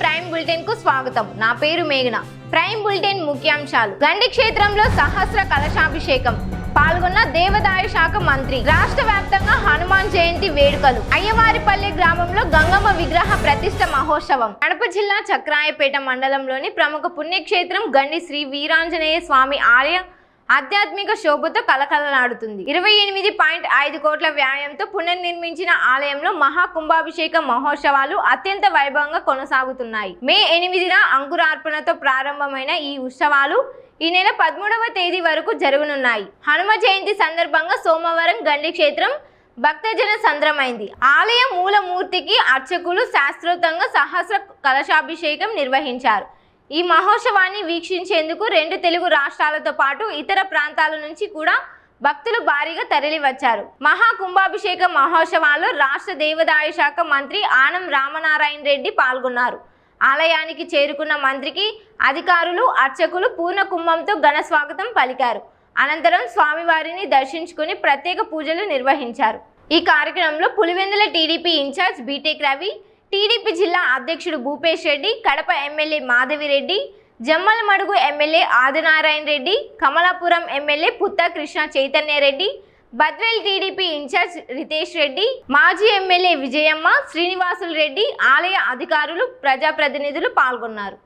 Prime bulletin కు స్వాగతం. నా పేరు మేఘన. ప్రైమ్ బులెటిన్ ముఖ్యాంశాలు. గండి క్షేత్రంలో సహస్ర కలశాభిషేకం. పాల్గొన్న దేవాదాయ శాఖ మంత్రి. రాష్ట్ర వ్యాప్తంగా హనుమాన్ జయంతి వేడుకలు. అయ్యవారిపల్లి గ్రామంలో గంగమ్మ విగ్రహ ప్రతిష్ఠ మహోత్సవం. కడప జిల్లా చక్రాయపేట మండలంలోని ప్రముఖ పుణ్యక్షేత్రం గండి శ్రీ వీరాంజనేయ స్వామి ఆలయం ఆధ్యాత్మిక శోభతో కలకలలాడుతుంది. 28.5 కోట్ల వ్యయంతో పునర్నిర్మించిన ఆలయంలో మహా కుంభాభిషేక మహోత్సవాలు అత్యంత వైభవంగా కొనసాగుతున్నాయి. మే 8న అంకురార్పణతో ప్రారంభమైన ఈ ఉత్సవాలు ఈ నెల 13వ తేదీ వరకు జరగనున్నాయి. హనుమ జయంతి సందర్భంగా సోమవారం గండి క్షేత్రం భక్తజన సంద్రమైంది. ఆలయ మూలమూర్తికి అర్చకులు శాస్త్రోక్తంగా సహస్ర కలశాభిషేకం నిర్వహించారు. ఈ మహోత్సవాన్ని వీక్షించేందుకు 2 తెలుగు రాష్ట్రాలతో పాటు ఇతర ప్రాంతాల నుంచి కూడా భక్తులు భారీగా తరలి వచ్చారు. మహా కుంభాభిషేక మహోత్సవాల్లో రాష్ట్ర దేవాదాయ శాఖ మంత్రి ఆనం రామనారాయణ రెడ్డి పాల్గొన్నారు. ఆలయానికి చేరుకున్న మంత్రికి అధికారులు, అర్చకులు పూర్ణ కుంభంతో ఘన స్వాగతం పలికారు. అనంతరం స్వామివారిని దర్శించుకుని ప్రత్యేక పూజలు నిర్వహించారు. ఈ కార్యక్రమంలో Pulivendula TDP in charge BTech Ravi, TDP జిల్లా అధ్యక్షుడు Bhupesh Reddy, Kadapa MLA Madhavi Reddy, Jammalamadugu MLA Adinarayana Reddy, Kamalapuram MLA Putta Krishna Chaitanya Reddy, Badvel TDP in charge Ritesh Reddy, మాజీ ఎమ్మెల్యే విజయమ్మ, శ్రీనివాసులు రెడ్డి, ఆలయ అధికారులు, ప్రజాప్రతినిధులు పాల్గొన్నారు.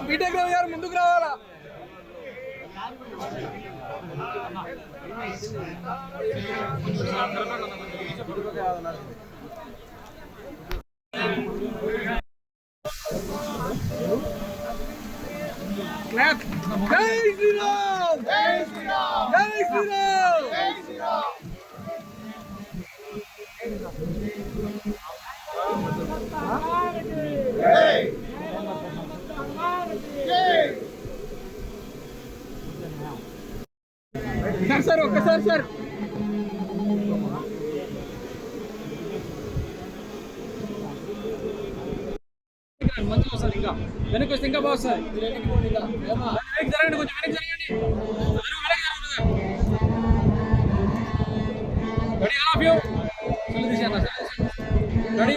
బీటెక్ గారు ముందుకు రావాలా? జై శ్రీరామ్! జై శ్రీరామ్! జై శ్రీరామ్! జై శ్రీరామ్! సార్ ఒక్కసారి సార్ మంచిగా వస్తుంది. ఇంకా వెనక్కి వస్తే ఇంకా బాగుంది. వెనక్కి జరగండి, కొంచెం వెనక్కి జరగండి. Ready all of you ready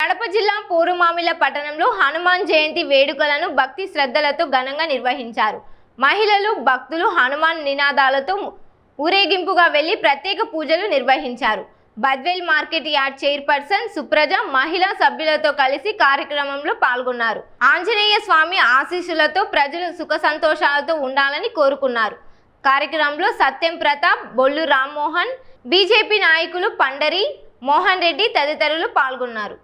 Kadapa జిల్లా పూరుమామిళ్ళ పట్టణంలో హనుమాన్ జయంతి వేడుకలను భక్తి శ్రద్ధలతో ఘనంగా నిర్వహించారు. మహిళలు భక్తులు హనుమాన్ నినాదాలతో ఊరేగింపుగా వెళ్లి ప్రత్యేక పూజలు నిర్వహించారు. Badvel market yard chairperson Supraja మహిళా సభ్యులతో కలిసి కార్యక్రమంలో పాల్గొన్నారు. ఆంజనేయ స్వామి ఆశీస్సులతో ప్రజలు సుఖ సంతోషాలతో ఉండాలని కోరుకున్నారు. కార్యక్రమంలో సత్యం ప్రతాప్, బొల్లు రామ్మోహన్, బీజేపీ నాయకులు పండరి మోహన్ రెడ్డి తదితరులు పాల్గొన్నారు.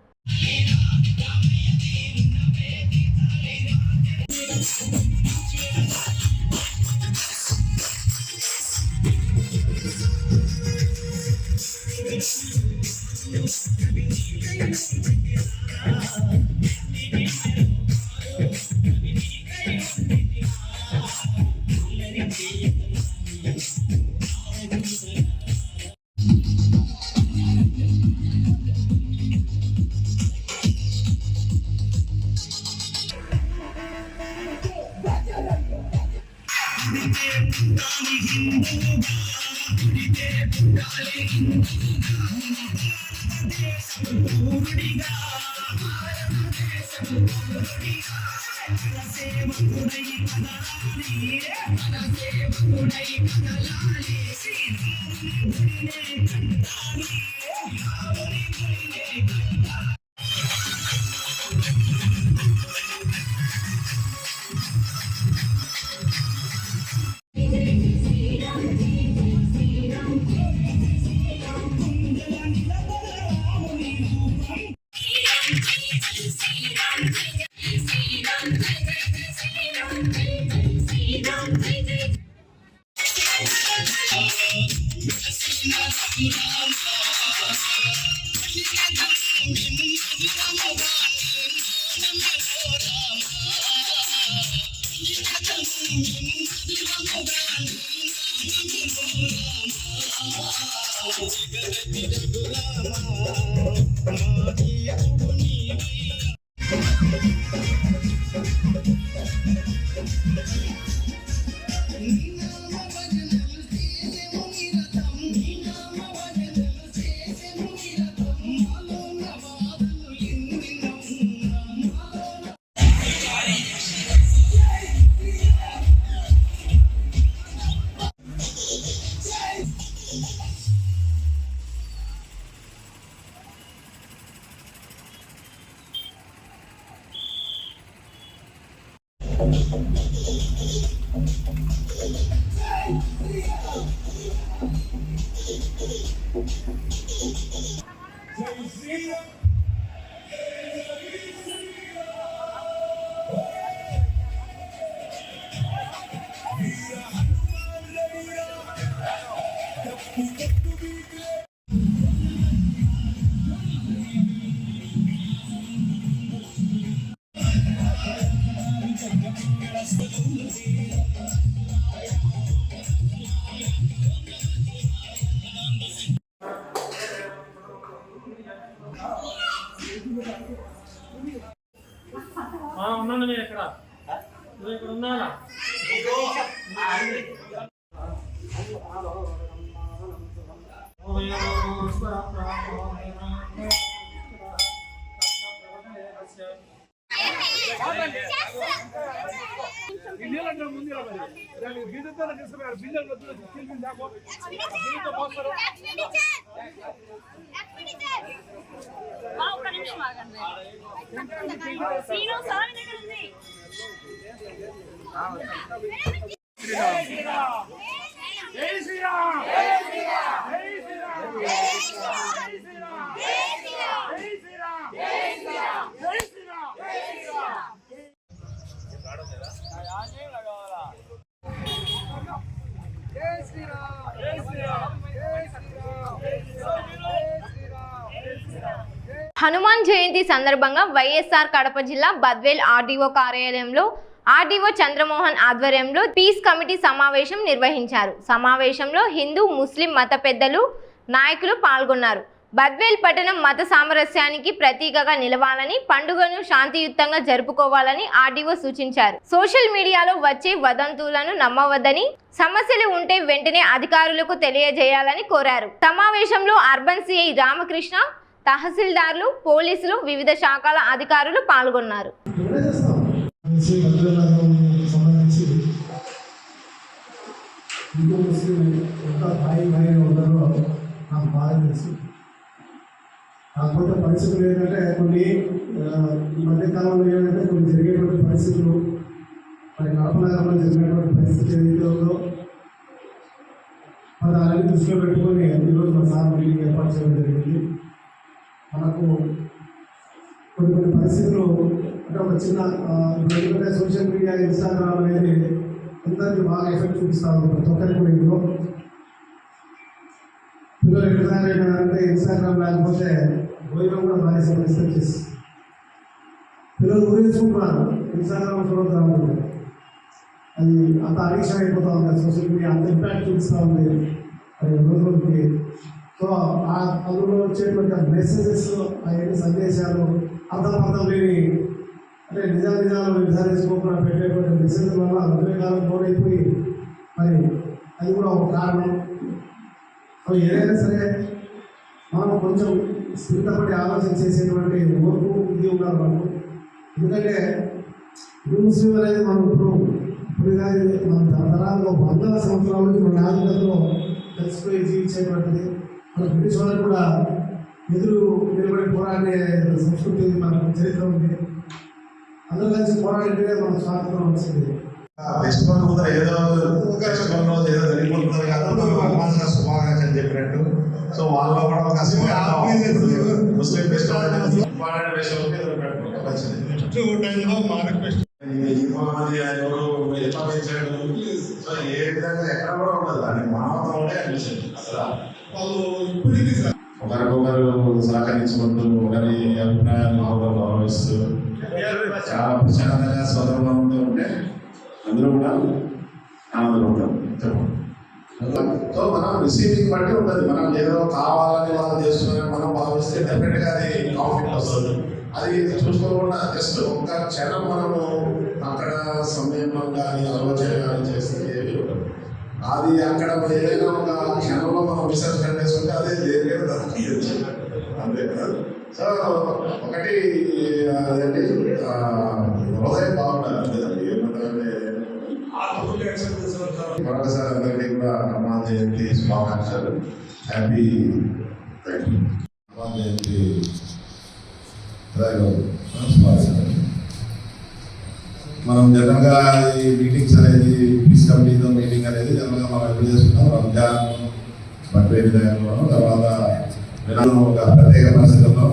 ఉన్నాను నేను ఇక్కడ నువ్వు ఇక్కడ ఉన్నానా హనుమాన్ జయంతి సందర్భంగా వైఎస్ఆర్ కడప జిల్లా బద్వేల్ ఆర్డీఓ కార్యాలయంలో ఆర్డీఓ చంద్రమోహన్ ఆధ్వర్యంలో పీస్ కమిటీ సమావేశం నిర్వహించారు. సమావేశంలో హిందూ ముస్లిం మత పెద్దలు నాయకులు పాల్గొన్నారు. బద్వేల్ పట్టణం మత సామరస్యానికి ప్రతీకగా నిలవాలని, పండుగను శాంతియుతంగా జరుపుకోవాలని ఆర్డీఓ సూచించారు. సోషల్ మీడియాలో వచ్చే వదంతులను నమ్మవద్దని, సమస్యలు ఉంటే వెంటనే అధికారులకు తెలియజేయాలని కోరారు. సమావేశంలో అర్బన్ సిఐ రామకృష్ణ, తహసీల్దార్లు, పోలీసులు, వివిధ శాఖల అధికారులు పాల్గొన్నారు. కాకపోతే పరిస్థితులు ఏంటంటే కొన్ని ఈ మధ్యకాలంలో ఏంటంటే కొన్ని జరిగేటువంటి పరిస్థితులు మరి కడప నగరంలో జరిగినటువంటి పరిస్థితి ఏదైతే ఉందో మరి అలాగే దృష్టిలో పెట్టుకొని ఈరోజు మన సార్ మీటింగ్ ఏర్పాటు చేయడం జరిగింది. మనకు కొన్ని పరిస్థితులు అంటే ఒక చిన్న ఎందుకంటే సోషల్ మీడియా ఇన్స్టాగ్రామ్ అనేది అందరికీ బాగా ఎఫెక్ట్ చూపిస్తూ ఉంది. ప్రతి ఒక్కరికి కూడా ఇంట్లో పిల్లలు ఎట్లా తయారైనారంటే ఇన్స్టాగ్రామ్ లేకపోతే భోజనం కూడా బాగా పరిస్థితి చేసి పిల్లలు ఊరేసుకుంటున్నారు. ఇన్స్టాగ్రామ్ చూడతా ఉంటుంది, అది అంత అడిక్షన్ అయిపోతూ ఉంది. సోషల్ మీడియా అంత ఇంపాక్ట్ చూపిస్తూ ఉంది అది రోజులకి. సో అందులో వచ్చేటువంటి మెసేజెస్, అవన్నీ సందేశాలు అర్థం లేని అంటే నిజాలు నిర్ధారించుకోకుండా పెట్టేటువంటి మెసేజ్ వల్ల ఉద్వేగాలు లోనైపోయి మరి అది కూడా ఒక కారణం. సో ఏదైనా సరే మనం కొంచెం స్థిరపడి ఆలోచన చేసేటువంటి ఓర్పు ఇది ఉండాలి మనకు. ఎందుకంటే ముస్లిం అనేది మనం ఇప్పుడు కానీ మన తరతరాల్లో వందల సంవత్సరాల నుంచి మన నాగరికతలో కలిసిపోయి జీవించేటువంటిది. మన బ్రిటిష్ వాళ్ళకి కూడా ఎదురు నిలబడి పోరాడే సంస్కృతి ఉంది, మన చరిత్ర ఉంది. అందరూ కలిసి పోరాడితే మన స్వాతంత్రం వచ్చింది. ఫెస్టివల్ కూడా ఏదో ఫెస్టివల్ రోజు ఏదో జరిగిపోతుంది కదా శుభాకాంక్షలు చెప్పినట్టు. సో వాళ్ళలో కూడా ఒక ముస్లిం ఫెస్టివల్ ఎవరు ఎట్లా పెంచాడు. సో ఏ విధంగా ఎక్కడ కూడా ఉండదు, దాన్ని మానవతంలోనే అనిపిస్తుంది. అసలు ఒకరికొకరు సహకరించుకుంటూ ఒకరి అభిప్రాయాలను గౌరవిస్తూ చాలా ప్రశాంతంగా స్వతంత్రంతో ఉంటే అందులో కూడా ఆనందపడతాం. చెప్పండి. సో మనం రిసీవింగ్ బట్టి ఉంటుంది. మనం ఏదో కావాలని వాళ్ళు చేస్తున్నారని మనం భావిస్తే డెఫినెట్గా అది కాన్ఫ్లిక్ట్ వస్తుంది. అది చూసుకోకుండా జస్ట్ ఒక్క క్షణం మనము అక్కడ సమయంలో కానీ ఆలోచన కానీ చేస్తే ఏమి ఉండదు. అది అక్కడ ఏదైనా ఒక క్షణంలో మనం విసర్జన చేసుకుంటే అదే దేనికైనా తగ్గించు అంతే కదా. సో ఒకటి అదేంటి హృదయం బాగుండాలి అంతేదండి. ఏమంటారంటే మరొకసారి అందరికీ కూడా హనుమాన్ జయంతి శుభాకాంక్షలు. హ్యాపీ హనుమాన్ జయంతి శుభాకాంక్షలు. మనం జనరల్గా ఈ మీటింగ్స్ అనేది పీస్ కమిటీతో మీటింగ్ అనేది జనరల్గా మనం ఎప్పుడు చేసుకుంటాం, రంజాన్ బక్రీద్ టైంలోనూ, తర్వాత ఒక ప్రత్యేక పరిస్థితుల్లో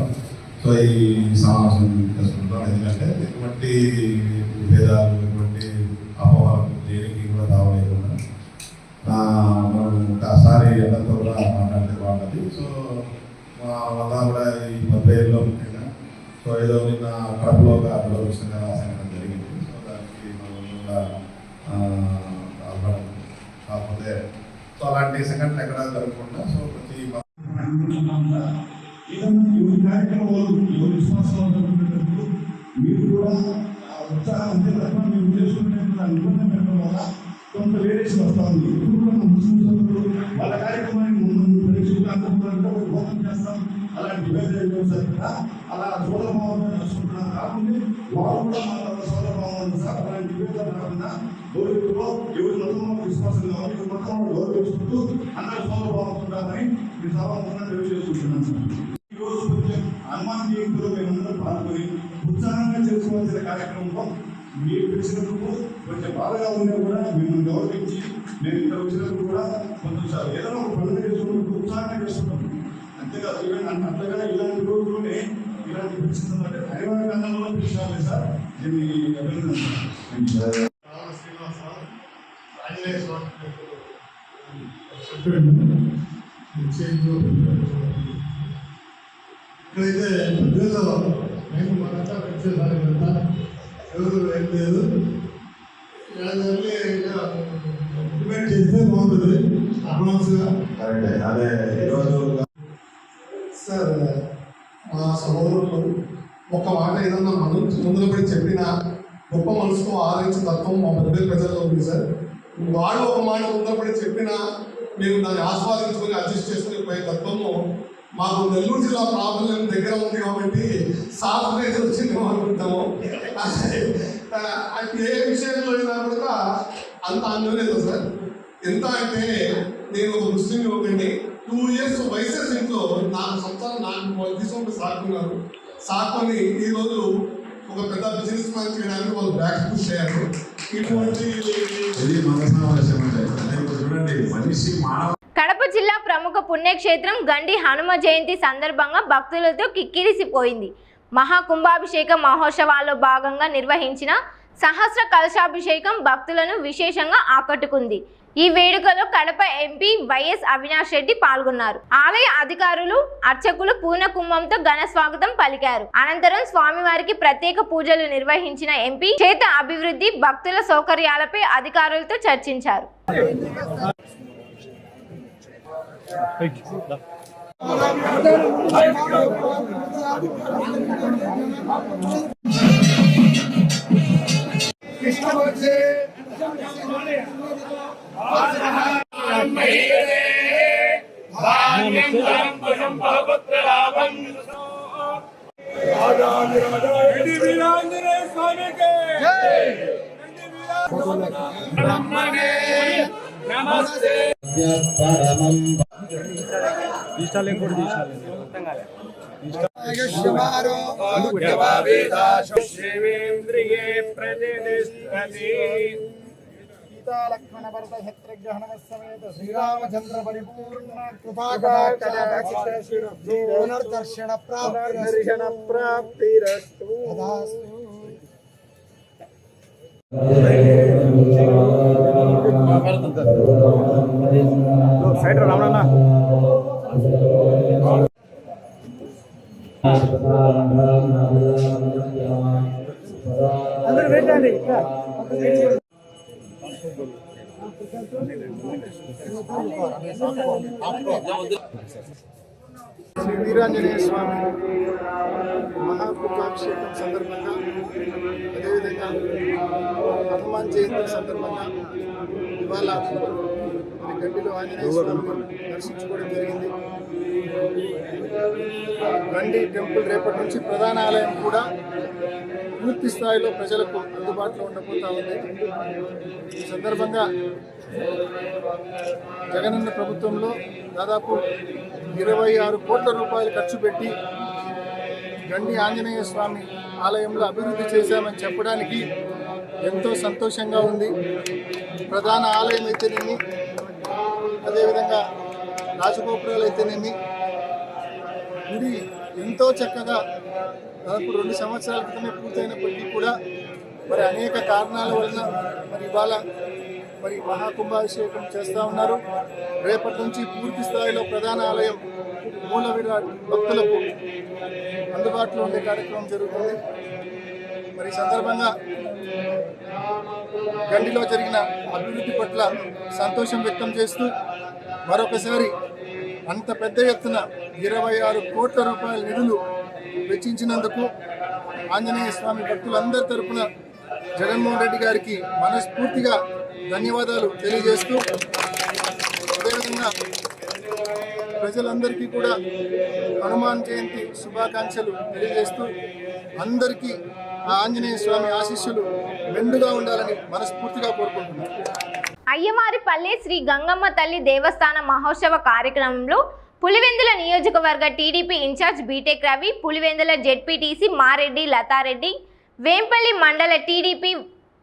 సో ఈ సమావేశం చేసుకుంటాం. ఎందుకంటే ఎటువంటి విభేదాలు, ఎటువంటి అపోహలు దేనికి కూడా తావలేకుండా మనం ఒకసారి అందరితో కూడా మాట్లాడితే బాగుంటుంది. సో వల్ల కూడా ఈ 30 ముఖ్యంగా సో ఏదో నిన్న కడపలో ఒక దురదృష్టంగా సంఘటన జరిగింది. సో దానికి మనం కూడా కాకపోతే సో అలాంటి సంఘటన ఎక్కడ జరగకుండా సో ప్రతి కార్యక్రమాలు విశ్వాసం మీరు కూడా ఉత్సాహం అంతే తప్ప మేము చేసుకునే నిబంధన పెట్టడం వల్ల కొంత వేరియేషన్ వస్తుంది. ఇప్పుడు కూడా మన ముస్లిం సోదరులు వాళ్ళ కార్యక్రమాన్ని భోజనం చేస్తాం, అలాంటి అలా సోదరభావం చేసుకుంటున్నారు. కాబట్టి వాళ్ళు కూడా మన సోదరభావం సార్ అలాంటి విభేదాలు కాకుండా గౌరవంలో ఎవరి మతంలో విశ్వాసం కావాలి, ఎవరి మతంలో గౌరవించుకుంటూ అందరూ సోదరభావం ఉండాలని మీ సభాముఖంగా తెలియజేసుకుంటున్నాను సార్. ఈరోజు కొంచెం హనుమాన్ జయంతిలో మేమందరం పాల్గొని ఉత్సాహంగా చేసుకోవాల్సిన కార్యక్రమంలో మీరు పిలిచినప్పుడు కొంచెం బాధగా ఉన్నా కూడా మిమ్మల్ని గౌరవించి మేము ఇక్కడ వచ్చినప్పుడు కూడా కొంచెం సార్ ఏదైనా ఒక పండుగ చేసుకున్నప్పుడు ఉత్సాహంగా చేసుకుంటాం. అంతేకాదు ఈవెన్ అంతగా ఇలాంటి రోజుల్లోనే ఇలాంటి పిలుస్తుందంటే హైవే కన్నా పిలిచాలి సార్. దీన్ని అభినందన ఇక్కడైతే ప్రజల్లో మేము మనంతా వచ్చేసారి కదా ఎవరు ఏం లేదు. ఇంప్లిమెంట్ చేస్తే బాగుంటుంది అడ్వాన్స్గా. అదే ఈరోజు సార్ మా సహోదరులు ఒక మాట ఏదన్నా మనం ముందులో పడి చెప్పినా గొప్ప మనసుతో ఆదరించే తత్వం మా పెద్ద ప్రజల్లో ఉంది సార్. వాళ్ళు ఒక మాట ముందులో పడి చెప్పినా మేము దాన్ని ఆస్వాదించుకొని అడ్జస్ట్ చేసుకుని పోయే తత్వము మాకు నెల్లూరు జిల్లా ప్రాబ్లం దగ్గర ఉంది కాబట్టి సాఫ్ట్ నేచర్ వచ్చింది అనుకుంటాము. ఏ విషయంలో అయినా కూడా అంత అందలేదు సార్. ఎంత అంటే నేను ఒక ముస్లిం యువకుడిని 2 years వయసు ఇంట్లో 4 సంవత్సరాలు నాకు తీసుకుంటూ సాకున్నారు. సాకుని ఈరోజు ఒక పెద్ద బిజినెస్ మ్యాన్ చేయడానికి వాళ్ళు బ్యాక్ పుష్ అయ్యారు. ఇటువంటి చూడండి మనిషి మానవ. కడప జిల్లా ప్రముఖ పుణ్యక్షేత్రం గండి హనుమ జయంతి సందర్భంగా భక్తులతో కిక్కిరిసిపోయింది. మహాకుంభాభిషేక మహోత్సవాల్లో భాగంగా నిర్వహించిన సహస్ర కలశాభిషేకం భక్తులను విశేషంగా ఆకట్టుకుంది. ఈ వేడుకలో కడప ఎంపీ వైఎస్ అవినాష్ రెడ్డి పాల్గొన్నారు. ఆలయ అధికారులు, అర్చకులు పూర్ణ కుంభంతో ఘన స్వాగతం పలికారు. అనంతరం స్వామివారికి ప్రత్యేక పూజలు నిర్వహించిన ఎంపీ క్షేత్ర అభివృద్ధి, భక్తుల సౌకర్యాలపై అధికారులతో చర్చించారు. లక్ష్మణ భరత శత్రుఘ్న సమేత శ్రీరామచంద్ర పరిపూర్ణ పునర్దర్శన ప్రాప్తిరస్తు. సైడ్ రావణ అందరూ పెట్టండి. శ్రీ వీరాంజనేయ స్వామి మహాకుంభాభిషేకం సందర్భంగా, అదేవిధంగా హనుమాన్ జయంతి సందర్భంగా ఇవాళ మరి గండిలో ఆంజనేయ స్వామిని దర్శించుకోవడం జరిగింది. గండి టెంపుల్ రేపటి నుంచి ప్రధాన ఆలయం కూడా పూర్తి స్థాయిలో ప్రజలకు అందుబాటులో ఉండబోతా ఉంది. ఈ సందర్భంగా జగనన్న ప్రభుత్వంలో దాదాపు 26 కోట్ల రూపాయలు ఖర్చు పెట్టి గండి ఆంజనేయ స్వామి ఆలయంలో అభివృద్ధి చేశామని చెప్పడానికి ఎంతో సంతోషంగా ఉంది. ప్రధాన ఆలయం అయితేనేమి, అదేవిధంగా రాజగోపురాలు అయితేనేమి, గుడి ఎంతో చక్కగా దాదాపు 2 సంవత్సరాల క్రితమే పూర్తయినప్పటికీ కూడా మరి అనేక కారణాల వలన మరి ఇవాళ మరి మహాకుంభాభిషేకం చేస్తూ ఉన్నారు. రేపటి నుంచి పూర్తి స్థాయిలో ప్రధాన ఆలయం మూల విరాట్ భక్తులకు అందుబాటులో ఉండే కార్యక్రమం జరుగుతుంది. మరి ఈ సందర్భంగా గండిలో జరిగిన అభివృద్ధి పట్ల సంతోషం వ్యక్తం చేస్తూ మరొకసారి అంత పెద్ద ఎత్తున 26 కోట్ల రూపాయల నిధులు వెచ్చించినందుకు ఆంజనేయ స్వామి భక్తులందరి తరపున జగన్మోహన్ రెడ్డి గారికి మనస్ఫూర్తిగా ధన్యవాదాలు తెలియజేస్తూ, అదేవిధంగా ప్రజలందరికీ కూడా హనుమాన్ జయంతి శుభాకాంక్షలు తెలియజేస్తూ అందరికీ ఆ ఆంజనేయ స్వామి ఆశీస్సులు మెండుగా ఉండాలని మనస్ఫూర్తిగా కోరుకుంటున్నాను. అయ్యవారిపల్లె శ్రీ గంగమ్మ తల్లి దేవస్థాన మహోత్సవ కార్యక్రమంలో పులివెందుల నియోజకవర్గ TDP in charge BTech Ravi, Pulivendula ZPTC Mareddy Latha Reddy, Vempalli మండల టీడీపీ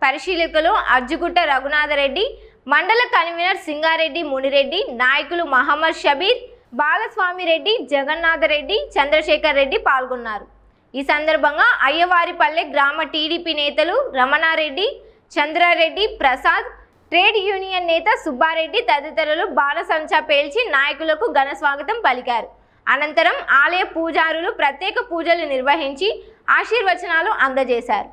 పరిశీలకులు అజ్జుగుట్ట రఘునాథరెడ్డి, మండల కన్వీనర్ సింగారెడ్డి మునిరెడ్డి, నాయకులు మహమ్మద్ షబీర్, బాలస్వామిరెడ్డి, జగన్నాథరెడ్డి, చంద్రశేఖర్ రెడ్డి పాల్గొన్నారు. ఈ సందర్భంగా అయ్యవారిపల్లె గ్రామ టీడీపీ నేతలు రమణారెడ్డి, చంద్రారెడ్డి, ప్రసాద్, ట్రేడ్ యూనియన్ నేత సుబ్బారెడ్డి తదితరులు బాణసంచా పేల్చి నాయకులకు ఘన స్వాగతం పలికారు. అనంతరం ఆలయ పూజారులు ప్రత్యేక పూజలు నిర్వహించి ఆశీర్వచనాలు అందజేశారు.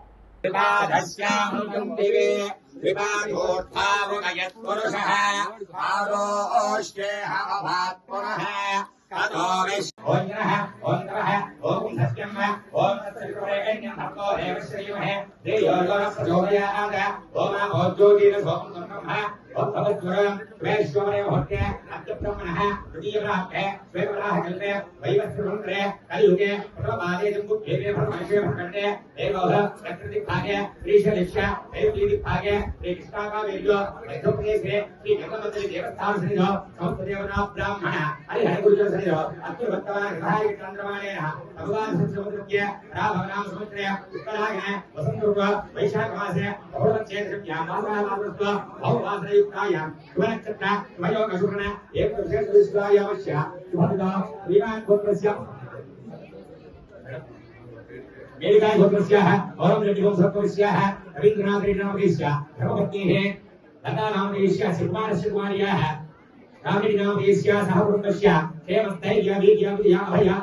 रवींद्रनाथ रेड्डी धर्मपत्नी लता नाम रामरेड्डी नाम सहकुटुंबस्य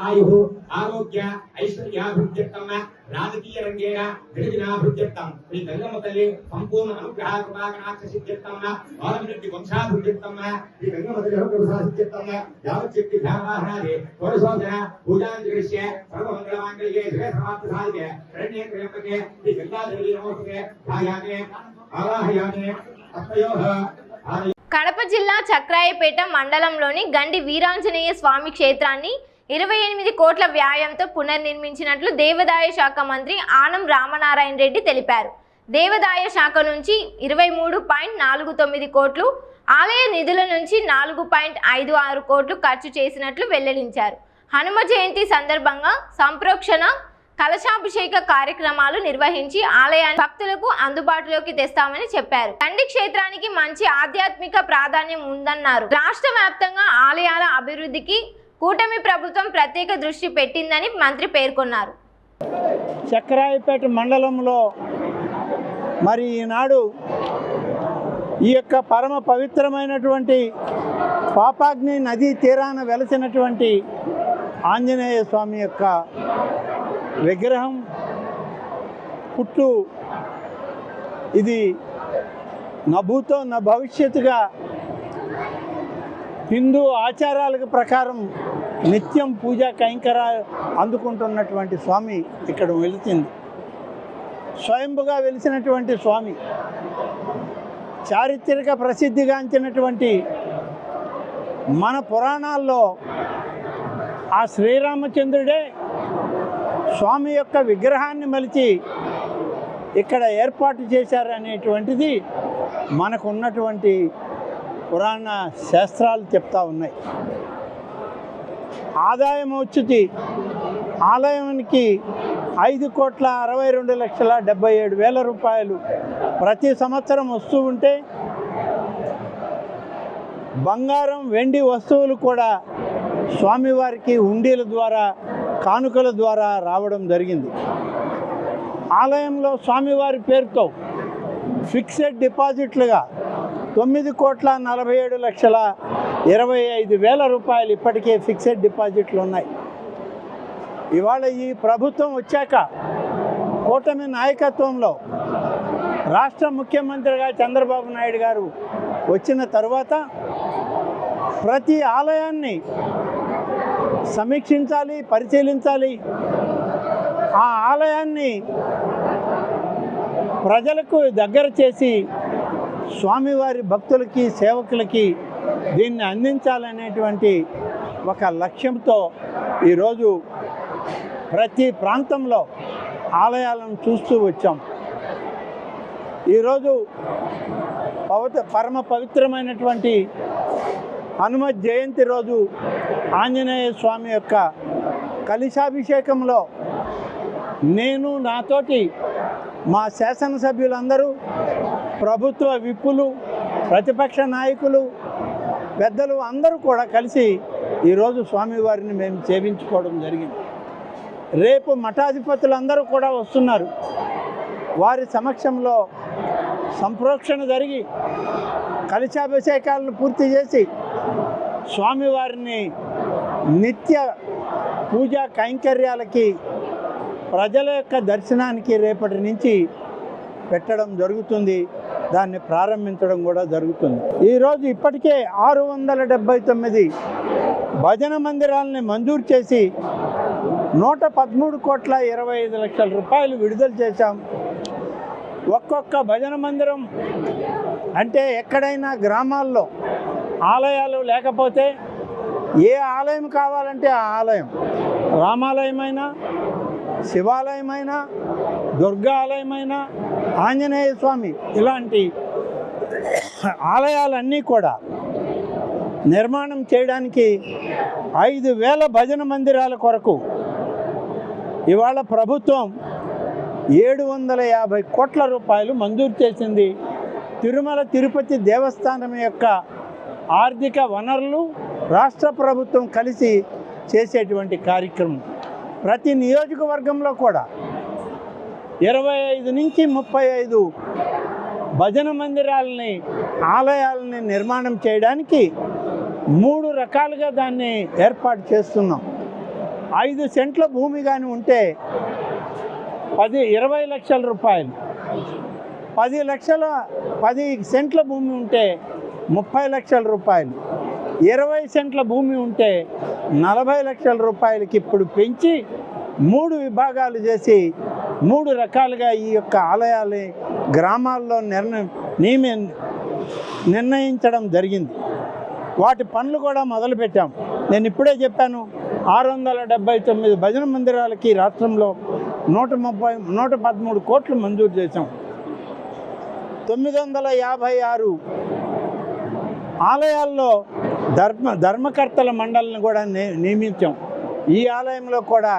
आयुः आरोग्य ऐश्वर्याभिवृद्ध्यर्थं राजकीय रंगेण दिनदिनाभिवृद्ध्यर्थं श्री गंगम्म तल्ली संपूर्ण अनुग्रह कृपाकटाक्ष सिद्ध्यर्थं वाल्मीकि वंशाभिवृद्ध्यर्थं श्री गंगम्म तल्ली अनुग्रहसिद्ध्यर्थं यावच्छक्ति ध्यानवाहनादि षोडशोपचार पूजांजलिस्य सर्वमंगलमांगल्ये शिवे सर्वार्थ साधिके शरण्ये त्र्यंबके श्री गंगादेवी नमोस्तुते ध्यायामि आवाहयामि तस्मयोः కడప జిల్లా చక్రాయపేట మండలంలోని గండి వీరాంజనేయ స్వామి క్షేత్రాన్ని 28 కోట్ల వ్యయంతో పునర్నిర్మించినట్లు దేవాదాయ శాఖ మంత్రి ఆనం రామనారాయణ రెడ్డి తెలిపారు. దేవాదాయ శాఖ నుంచి 23.49 కోట్లు, ఆలయ నిధుల నుంచి 4.56 కోట్లు ఖర్చు చేసినట్లు వెల్లడించారు. హనుమ జయంతి సందర్భంగా సంప్రోక్షణ కలశాభిషేక కార్యక్రమాలు నిర్వహించి ఆలయాన్ని భక్తులకు అందుబాటులోకి తెస్తామని చెప్పారు. గండి క్షేత్రానికి మంచి ఆధ్యాత్మిక ప్రాధాన్యం ఉందన్నారు. రాష్ట్ర వ్యాప్తంగా ఆలయాల అభివృద్ధికి కూటమి ప్రభుత్వం ప్రత్యేక దృష్టి పెట్టిందని మంత్రి పేర్కొన్నారు. చక్రాయపేట మండలంలో మరి ఈనాడు ఈ యొక్క పరమ పవిత్రమైనటువంటి పాపాగ్ని నదీ తీరాన వెలసినటువంటి ఆంజనేయ స్వామి యొక్క విగ్రహం పుట్టు ఇది నా భూతో నా భవిష్యత్తుగా హిందూ ఆచారాలకు ప్రకారం నిత్యం పూజా కైంకర్యాలు అందుకుంటున్నటువంటి స్వామి ఇక్కడ వెలిసింది. స్వయంభుగా వెలిసినటువంటి స్వామి, చారిత్రక ప్రసిద్ధిగాంచినటువంటి మన పురాణాల్లో ఆ శ్రీరామచంద్రుడే స్వామి యొక్క విగ్రహాన్ని మలిచి ఇక్కడ ఏర్పాటు చేశారనేటువంటిది మనకు ఉన్నటువంటి పురాణ శాస్త్రాలు చెప్తా ఉన్నాయి. ఆదాయం వచ్చి ఆలయానికి 5,62,77,000 రూపాయలు ప్రతి సంవత్సరం వస్తూ ఉంటే బంగారం వెండి వస్తువులు కూడా స్వామివారికి హుండీల ద్వారా కానుకల ద్వారా రావడం జరిగింది. ఆలయంలో స్వామివారి పేరుతో ఫిక్స్డ్ డిపాజిట్లుగా 9,47,25,000 రూపాయలు ఇప్పటికే ఫిక్స్డ్ డిపాజిట్లు ఉన్నాయి. ఇవాళ ఈ ప్రభుత్వం వచ్చాక కూటమి నాయకత్వంలో రాష్ట్ర ముఖ్యమంత్రిగా చంద్రబాబు నాయుడు గారు వచ్చిన తర్వాత ప్రతి ఆలయాన్ని సమీక్షించాలి, పరిశీలించాలి. ఆ ఆలయాన్ని ప్రజలకు దగ్గర చేసి స్వామివారి భక్తులకి సేవకులకి దీన్ని అందించాలనేటువంటి ఒక లక్ష్యంతో ఈరోజు ప్రతి ప్రాంతంలో ఆలయాలను చూస్తూ వచ్చాం. ఈరోజు పరమ పవిత్రమైనటువంటి హనుమత్ జయంతి రోజు ఆంజనేయ స్వామి యొక్క కలశాభిషేకంలో నేను, నాతోటి మా శాసనసభ్యులందరూ, ప్రభుత్వ విప్పులు, ప్రతిపక్ష నాయకులు, పెద్దలు అందరూ కూడా కలిసి ఈరోజు స్వామివారిని మేము సేవించుకోవడం జరిగింది. రేపు మఠాధిపతులందరూ కూడా వస్తున్నారు. వారి సమక్షంలో సంప్రోక్షణ జరిగి కలశాభిషేకాలను పూర్తి చేసి స్వామివారిని నిత్య పూజా కైంకర్యాలకి ప్రజల యొక్క దర్శనానికి రేపటి నుంచి పెట్టడం జరుగుతుంది. దాన్ని ప్రారంభించడం కూడా జరుగుతుంది. ఈరోజు ఇప్పటికే 679 భజన మందిరాలని మంజూరు చేసి 113,25,00,000 రూపాయలు విడుదల చేశాం. ఒక్కొక్క భజన మందిరం అంటే ఎక్కడైనా గ్రామాల్లో ఆలయాలు లేకపోతే ఏ ఆలయం కావాలంటే ఆ ఆలయం, రామాలయమైనా, శివాలయమైనా, దుర్గా ఆలయమైనా, ఆంజనేయ స్వామి, ఇలాంటి ఆలయాలన్నీ కూడా నిర్మాణం చేయడానికి 5,000 భజన మందిరాల కొరకు ఇవాళ ప్రభుత్వం 750 కోట్ల రూపాయలు మంజూరు చేసింది. తిరుమల తిరుపతి దేవస్థానం యొక్క ఆర్థిక వనరులు రాష్ట్ర ప్రభుత్వం కలిసి చేసేటువంటి కార్యక్రమం. ప్రతి నియోజకవర్గంలో కూడా 25 నుంచి 35 భజన మందిరాలని, ఆలయాలని నిర్మాణం చేయడానికి 3 రకాలుగా దాన్ని ఏర్పాటు చేస్తున్నాం. 5 సెంట్ల భూమి కానీ ఉంటే 20 లక్షల రూపాయలు, 10 సెంట్ల భూమి ఉంటే 30 లక్షల రూపాయలు, 20 సెంట్ల భూమి ఉంటే 40 లక్షల రూపాయలకి ఇప్పుడు పెంచి 3 విభాగాలు చేసి 3 రకాలుగా ఈ యొక్క ఆలయాలు గ్రామాల్లో నిర్ణయించడం జరిగింది. వాటి పనులు కూడా మొదలుపెట్టాం. నేను ఇప్పుడే చెప్పాను, 679 భజన మందిరాలకి రాష్ట్రంలో 113 కోట్లు మంజూరు చేశాం. 956 ఆలయాల్లో ధర్మకర్తల మండలిని కూడా నియమించాం. ఈ ఆలయంలో కూడా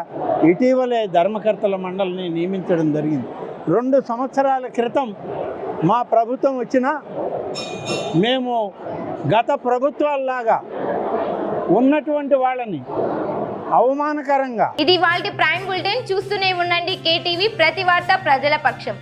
ఇటీవలే ధర్మకర్తల మండలిని నియమించడం జరిగింది. 2 సంవత్సరాల క్రితం మా ప్రభుత్వం వచ్చినా మేము గత ప్రభుత్వాల్లాగా ఉన్నటువంటి వాళ్ళని అవమానకరంగా ఇది వాళ్ళ ప్రైమ్ బులెటిన్. చూస్తూనే ఉండండి కేటీవీ, ప్రతి వార్త ప్రజల పక్షం.